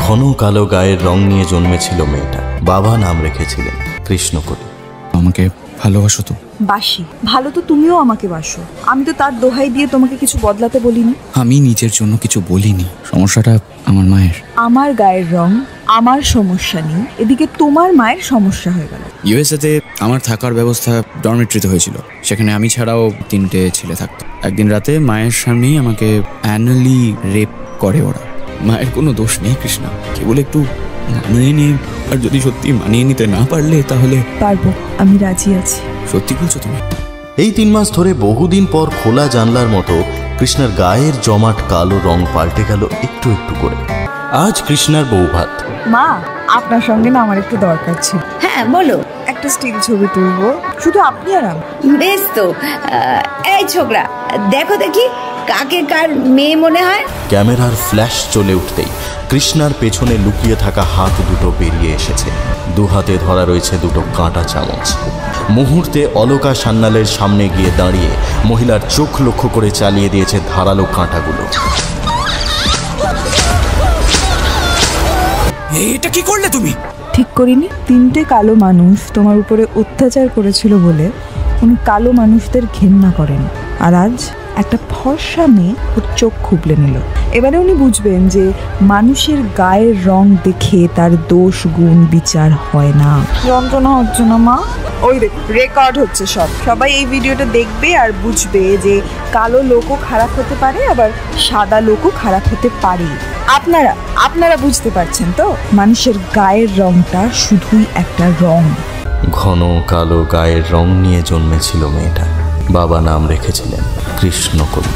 ঘন কালো গায়ের রং নিয়ে জন্মেছিল মেয়েটা। বাবা নাম রেখেছিলেন কৃষ্ণকলি। আমাকে ভালোবাসো তো? বাসি। ভালো তো তুমিও আমাকে বাসো। আমি তো তার দোহাই দিয়ে তোমাকে কিছু বদলাতে বলিনি। আমি নিজের জন্য কিছু বলিনি। সমস্যাটা আমার মায়ের। আমার গায়ের রং আমার সমস্যা নেই, এদিকে তোমার মায়ের সমস্যা হয়ে গেল। ইউএসএতে আমার থাকার ব্যবস্থা ডরমেট্রিতে হয়েছিল। সেখানে আমি ছাড়াও 3টে ছেলে থাকতো। একদিন রাতে মায়ের সামনেই আমাকে অ্যানুয়ালি রেপ করে ওরা। মায়ের কোনো দোষ নেই কৃষ্ণা, কেবল একটু মানিয়ে নিয়ে। আর যদি সত্যি মানিয়ে নিতে না পারলে তাহলে পারবো, আমি রাজি আছি। সত্যি বলছো তুমি? এই 3 মাস ধরে বহুদিন পর খোলা জানলার মতো কৃষ্ণার গায়ের জমাট কালো রং পাল্টে গেল একটু একটু করে। আজ কৃষ্ণার বৌভাত। মা, আপনার সঙ্গে না আমার একটু দরকার ছিল। হ্যাঁ বলো। একটা স্টিল ছবি তুলবো, শুধু আপনি আর আমি। বেশ তো। এই ছোকরা, দেখো দেখি কাকে কার মেয়ে মনে হয়। ক্যামেরার ফ্ল্যাশ চলে উঠতেই কৃষ্ণার পেছনে লুকিয়ে থাকা হাত দুটো বেরিয়ে এসেছে। 2 হাতে ধরা রয়েছে 2টো কাঁটা চামচ। মুহূর্তে অলকা সান্যালের সামনে গিয়ে দাঁড়িয়ে মহিলার চোখ লক্ষ্য করে চালিয়ে দিয়েছে ধারালো কাঁটাগুলো। এটা কি করলে তুমি? ঠিক করিনি। 3টে কালো মানুষ তোমার উপরে অত্যাচার করেছিল বলে উনি কালো মানুষদের ঘেন্না করেন, আর আজ একটা ফর্সা মেয়ে ওর চোখ খুবলে নিল। এবারে উনি বুঝবেন যে মানুষের গায়ের রং দেখে তার দোষ গুণ বিচার হয় না। যন্ত্রণা হচ্ছে না মা? ওই দেখো রেকর্ড হচ্ছে সব। সবাই এই ভিডিওটা দেখবে আর বুঝবে যে কালো লোকও খারাপ হতে পারে, আবার সাদা লোকও খারাপ হতে পারে। আপনারা বুঝতে পারছেন তো? মানুষের গায়ের রংটা শুধুই একটা রং। ঘন কালো গায়ের রং নিয়ে জন্মেছিল মেয়েটা। বাবা নাম রেখেছিলেন কৃষ্ণকলি।